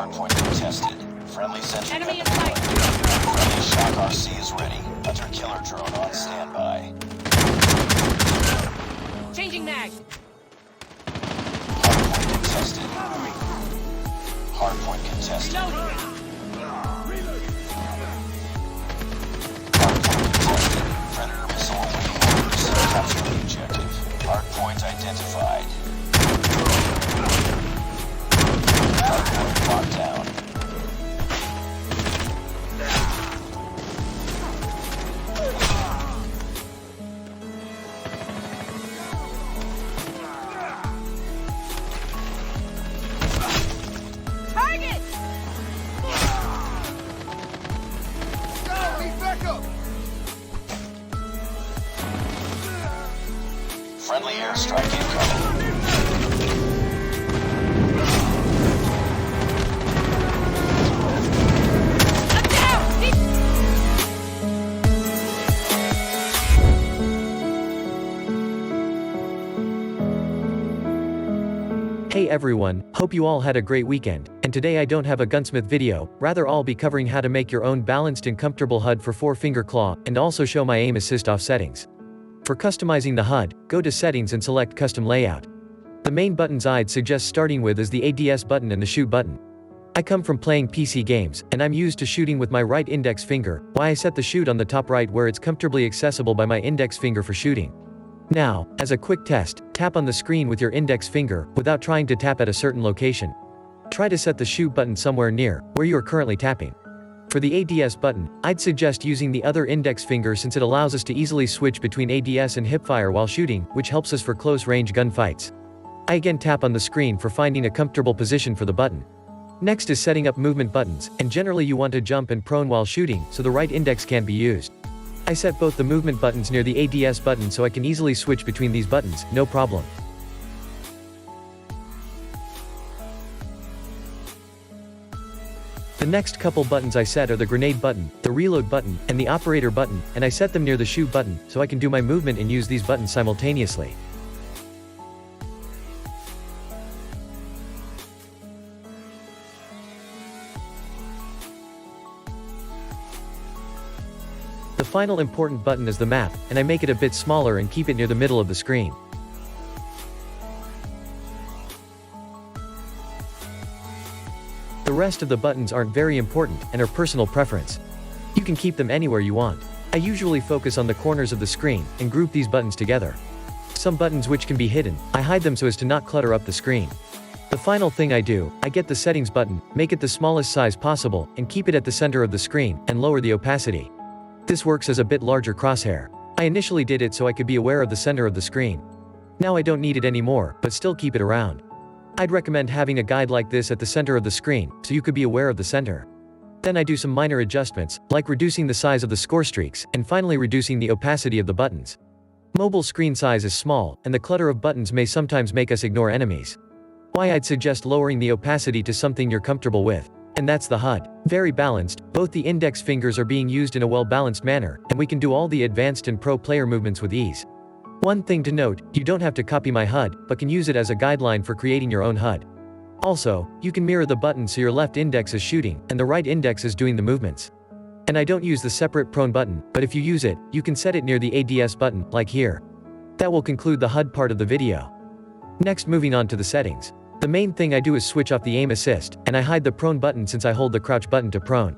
Hardpoint contested. Friendly sentry Enemy in gun sight. deployed. Friendly shock RC is ready. Hunter killer drone on standby. Changing mag. Hardpoint contested. Hardpoint contested. Reloading. Hardpoint contested. Predator missile awaiting orders. Capture the objective. Hardpoint identified. Hardpoint locked down. Target! Friendly airstrike incoming. I'm down! Hey everyone, hope you all had a great weekend, and today I don't have a gunsmith video, rather I'll be covering how to make your own balanced and comfortable HUD for 4 Finger Claw, and also show my Aim Assist OFF settings. For customizing the HUD, go to Settings and select Custom Layout. The main buttons I'd suggest starting with is the ADS button and the Shoot button. I come from playing PC games, and I'm used to shooting with my right index finger, why I set the Shoot on the top right where it's comfortably accessible by my index finger for shooting. Now, as a quick test, tap on the screen with your index finger, without trying to tap at a certain location. Try to set the Shoot button somewhere near, where you are currently tapping. For the ADS button, I'd suggest using the other index finger since it allows us to easily switch between ADS and hipfire while shooting, which helps us for close-range gunfights. I again tap on the screen for finding a comfortable position for the button. Next is setting up movement buttons, and generally you want to jump and prone while shooting, so the right index can be used. I set both the movement buttons near the ADS button so I can easily switch between these buttons, no problem. The next couple buttons I set are the grenade button, the reload button, and the operator button, and I set them near the shoot button, so I can do my movement and use these buttons simultaneously. The final important button is the map, and I make it a bit smaller and keep it near the middle of the screen. The rest of the buttons aren't very important, and are personal preference. You can keep them anywhere you want. I usually focus on the corners of the screen, and group these buttons together. Some buttons which can be hidden, I hide them so as to not clutter up the screen. The final thing I do, I get the settings button, make it the smallest size possible, and keep it at the center of the screen, and lower the opacity. This works as a bit larger crosshair. I initially did it so I could be aware of the center of the screen. Now I don't need it anymore, but still keep it around. I'd recommend having a guide like this at the center of the screen, so you could be aware of the center. Then I do some minor adjustments, like reducing the size of the score streaks, and finally reducing the opacity of the buttons. Mobile screen size is small, and the clutter of buttons may sometimes make us ignore enemies. Why I'd suggest lowering the opacity to something you're comfortable with. And that's the HUD. Very balanced, both the index fingers are being used in a well-balanced manner, and we can do all the advanced and pro player movements with ease. One thing to note, you don't have to copy my HUD, but can use it as a guideline for creating your own HUD. Also, you can mirror the button so your left index is shooting, and the right index is doing the movements. And I don't use the separate prone button, but if you use it, you can set it near the ADS button, like here. That will conclude the HUD part of the video. Next, moving on to the settings. The main thing I do is switch off the aim assist, and I hide the prone button since I hold the crouch button to prone.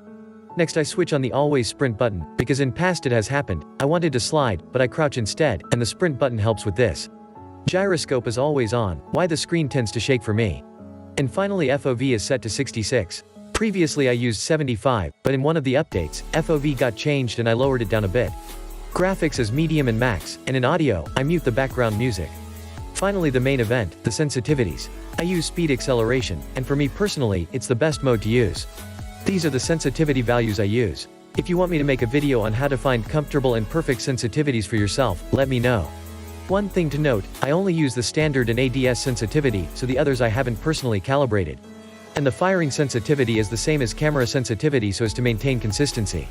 Next I switch on the always sprint button, because in past it has happened, I wanted to slide, but I crouch instead, and the sprint button helps with this. Gyroscope is always on, why the screen tends to shake for me. And finally FOV is set to 66. Previously I used 75, but in one of the updates, FOV got changed and I lowered it down a bit. Graphics is medium and max, and in audio, I mute the background music. Finally the main event, the sensitivities. I use speed acceleration, and for me personally, it's the best mode to use. These are the sensitivity values I use. If you want me to make a video on how to find comfortable and perfect sensitivities for yourself, let me know. One thing to note, I only use the standard and ADS sensitivity, so the others I haven't personally calibrated. And the firing sensitivity is the same as camera sensitivity so as to maintain consistency.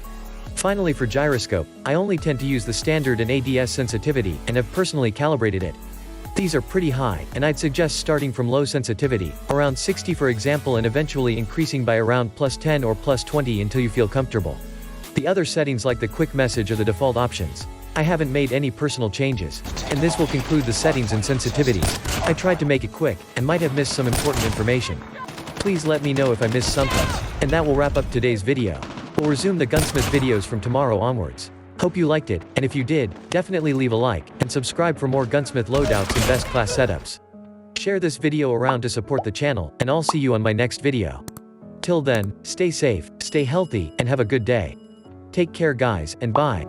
Finally for gyroscope, I only tend to use the standard and ADS sensitivity, and have personally calibrated it. These are pretty high, and I'd suggest starting from low sensitivity, around 60 for example, and eventually increasing by around +10 or +20 until you feel comfortable. The other settings like the quick message are the default options. I haven't made any personal changes. And this will conclude the settings and sensitivities. I tried to make it quick, and might have missed some important information. Please let me know if I missed something. And that will wrap up today's video. We'll resume the gunsmith videos from tomorrow onwards. Hope you liked it, and if you did, definitely leave a like, and subscribe for more gunsmith loadouts and best class setups. Share this video around to support the channel, and I'll see you on my next video. Till then, stay safe, stay healthy, and have a good day. Take care guys, and bye.